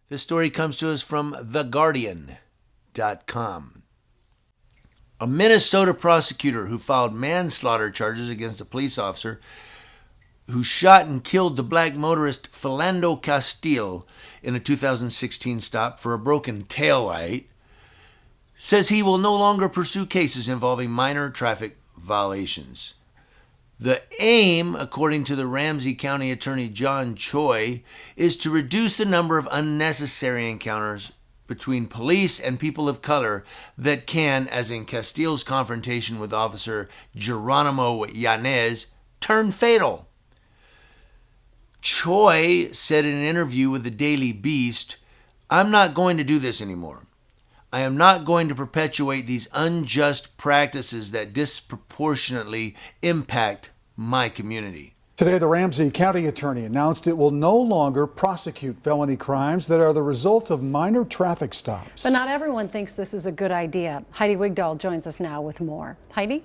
This story comes to us from theguardian.com. A Minnesota prosecutor who filed manslaughter charges against a police officer who shot and killed the black motorist Philando Castile in a 2016 stop for a broken taillight says he will no longer pursue cases involving minor traffic violations. The aim, according to the Ramsey County Attorney John Choi, is to reduce the number of unnecessary encounters between police and people of color that can, as in Castile's confrontation with Officer Geronimo Yanez, turn fatal. Choi said in an interview with the Daily Beast, "I'm not going to do this anymore. I am not going to perpetuate these unjust practices that disproportionately impact my community." Today, the Ramsey County Attorney announced it will no longer prosecute felony crimes that are the result of minor traffic stops. But not everyone thinks this is a good idea. Heidi Wigdahl joins us now with more. Heidi?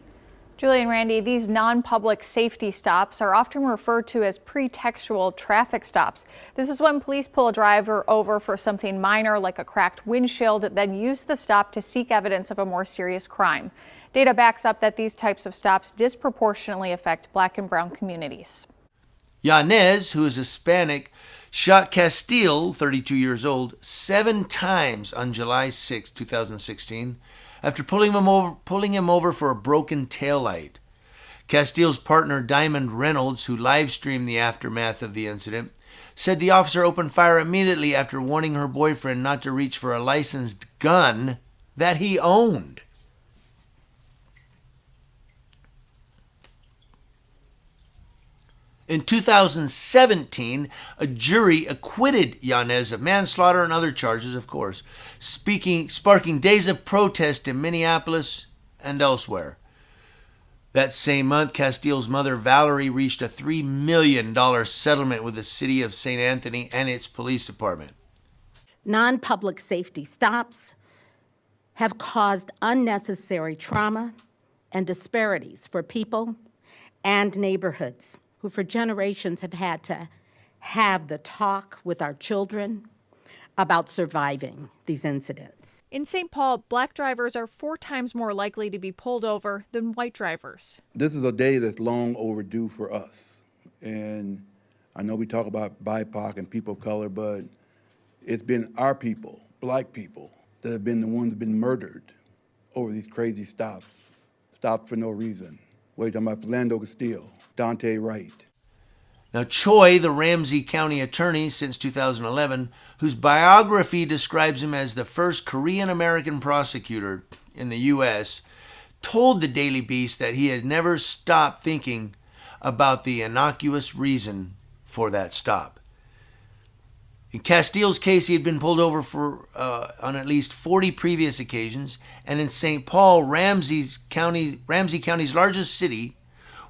Julie and Randy, these non-public safety stops are often referred to as pretextual traffic stops. This is when police pull a driver over for something minor like a cracked windshield, then use the stop to seek evidence of a more serious crime. Data backs up that these types of stops disproportionately affect black and brown communities. Yanez, who is Hispanic, shot Castile, 32 years old, 7 times on July 6, 2016, after pulling him over for a broken taillight. Castile's partner, Diamond Reynolds, who live-streamed the aftermath of the incident, said the officer opened fire immediately after warning her boyfriend not to reach for a licensed gun that he owned. In 2017, a jury acquitted Yanez of manslaughter and other charges, of course, sparking days of protest in Minneapolis and elsewhere. That same month, Castile's mother, Valerie, reached a $3 million settlement with the city of St. Anthony and its police department. Non-public safety stops have caused unnecessary trauma and disparities for people and neighborhoods who for generations have had to have the talk with our children about surviving these incidents. In St. Paul, black drivers are 4 times more likely to be pulled over than white drivers. This is a day that's long overdue for us. And I know we talk about BIPOC and people of color, but it's been our people, black people, that have been the ones that have been murdered over these crazy stops. Stopped for no reason. What are you talking about? Philando Castile, Dante Wright. Now, Choi, the Ramsey County attorney since 2011, whose biography describes him as the first Korean-American prosecutor in the U.S., told the Daily Beast that he had never stopped thinking about the innocuous reason for that stop. In Castile's case, he had been pulled over on at least 40 previous occasions, and in St. Paul, Ramsey County's largest city,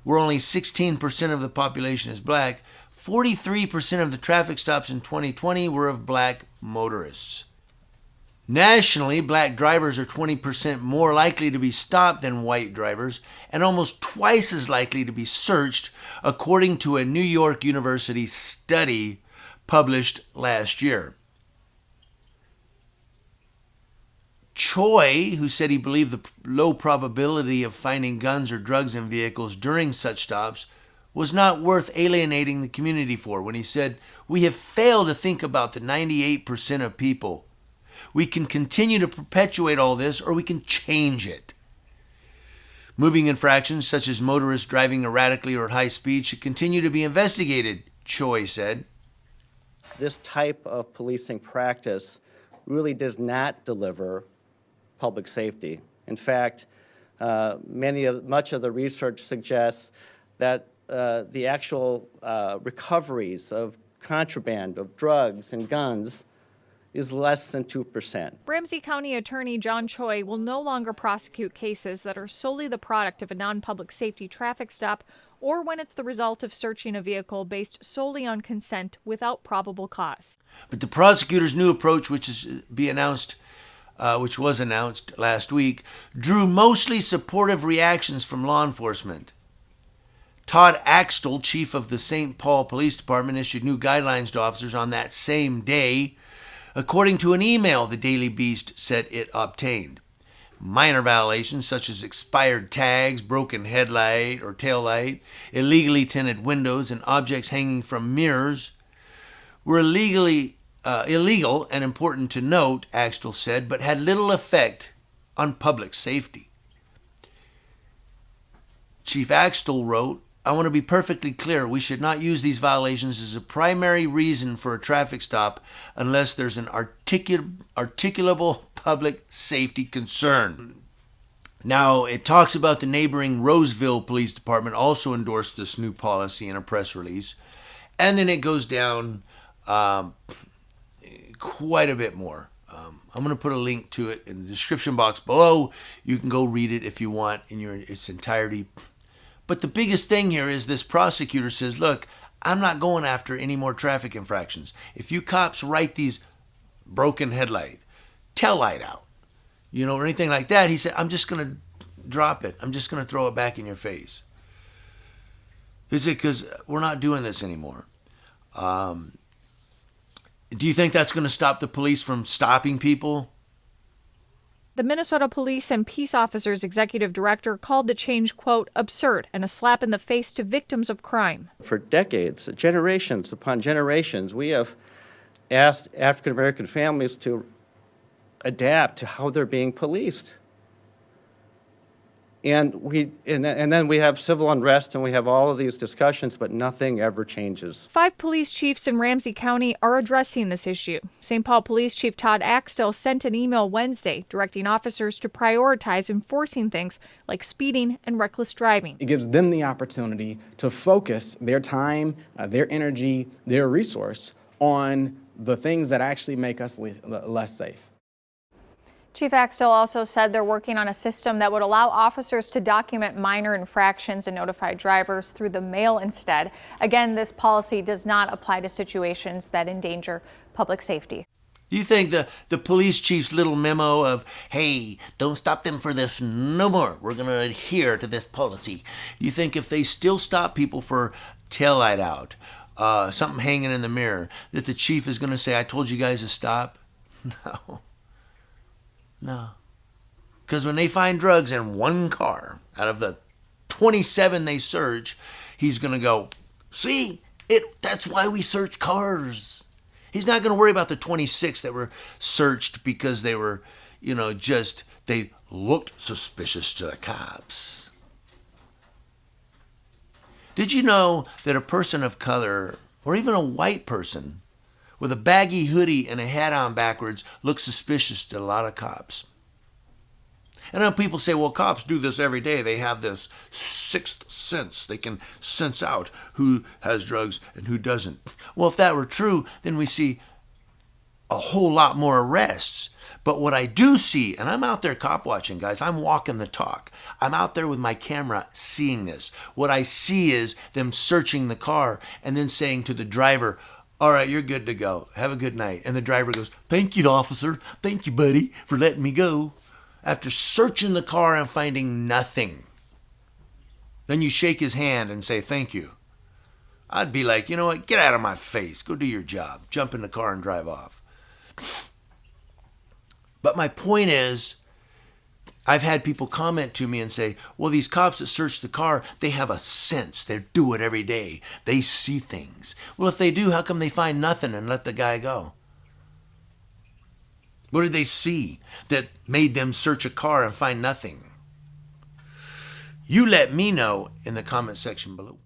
where only 16% of the population is black, 43% of the traffic stops in 2020 were of black motorists. Nationally, black drivers are 20% more likely to be stopped than white drivers and almost twice as likely to be searched, according to a New York University study published last year. Choi, who said he believed the low probability of finding guns or drugs in vehicles during such stops was not worth alienating the community for, when he said, "We have failed to think about the 98% of people. We can continue to perpetuate all this, or we can change it. Moving infractions such as motorists driving erratically or at high speed should continue to be investigated," Choi said. This type of policing practice really does not deliver public safety. In fact, much of the research suggests that the actual recoveries of contraband, of drugs and guns, is less than 2%. Ramsey County Attorney John Choi will no longer prosecute cases that are solely the product of a non-public safety traffic stop or when it's the result of searching a vehicle based solely on consent without probable cause. But the prosecutor's new approach, which was announced last week, drew mostly supportive reactions from law enforcement. Todd Axtell, chief of the St. Paul Police Department, issued new guidelines to officers on that same day, according to an email the Daily Beast said it obtained. Minor violations such as expired tags, broken headlight or taillight, illegally tinted windows, and objects hanging from mirrors were illegal and important to note, Axtell said, but had little effect on public safety. Chief Axtell wrote, I want to be perfectly clear, we should not use these violations as a primary reason for a traffic stop unless there's an articulable public safety concern. Now, it talks about the neighboring Roseville Police Department also endorsed this new policy in a press release. And then it goes down quite a bit more. I'm going to put a link to it in the description box below. You can go read it if you want in its entirety. But the biggest thing here is this prosecutor says, look, I'm not going after any more traffic infractions. If you cops write these broken headlight, tail light out, or anything like that, he said, I'm just going to drop it. I'm just going to throw it back in your face. He said, because we're not doing this anymore. Do you think that's going to stop the police from stopping people? The Minnesota Police and Peace Officers Executive Director called the change, quote, absurd and a slap in the face to victims of crime. For decades, generations upon generations, we have asked African American families to adapt to how they're being policed. And then we have civil unrest and we have all of these discussions, but nothing ever changes. 5 police chiefs in Ramsey County are addressing this issue. St. Paul Police Chief Todd Axtell sent an email Wednesday directing officers to prioritize enforcing things like speeding and reckless driving. It gives them the opportunity to focus their time, their energy, their resource on the things that actually make us less safe. Chief Axtell also said they're working on a system that would allow officers to document minor infractions and notify drivers through the mail instead. Again, this policy does not apply to situations that endanger public safety. Do you think the police chief's little memo of, hey, don't stop them for this no more, we're going to adhere to this policy, you think if they still stop people for taillight out, something hanging in the mirror, that the chief is going to say, I told you guys to stop? No. Because when they find drugs in one car out of the 27 they search, he's going to go, see, that's why we search cars. He's not going to worry about the 26 that were searched because they were, they looked suspicious to the cops. Did you know that a person of color, or even a white person, with a baggy hoodie and a hat on backwards looks suspicious to a lot of cops? And now people say, well, cops do this every day. They have this sixth sense. They can sense out who has drugs and who doesn't. Well, if that were true, then we see a whole lot more arrests. But what I do see, and I'm out there cop watching, guys, I'm walking the talk. I'm out there with my camera seeing this. What I see is them searching the car and then saying to the driver, all right, you're good to go. Have a good night. And the driver goes, thank you, officer. Thank you, buddy, for letting me go. After searching the car and finding nothing. Then you shake his hand and say, thank you. I'd be like, you know what? Get out of my face. Go do your job. Jump in the car and drive off. But my point is, I've had people comment to me and say, well, these cops that search the car, they have a sense. They do it every day. They see things. Well, if they do, how come they find nothing and let the guy go? What did they see that made them search a car and find nothing? You let me know in the comment section below.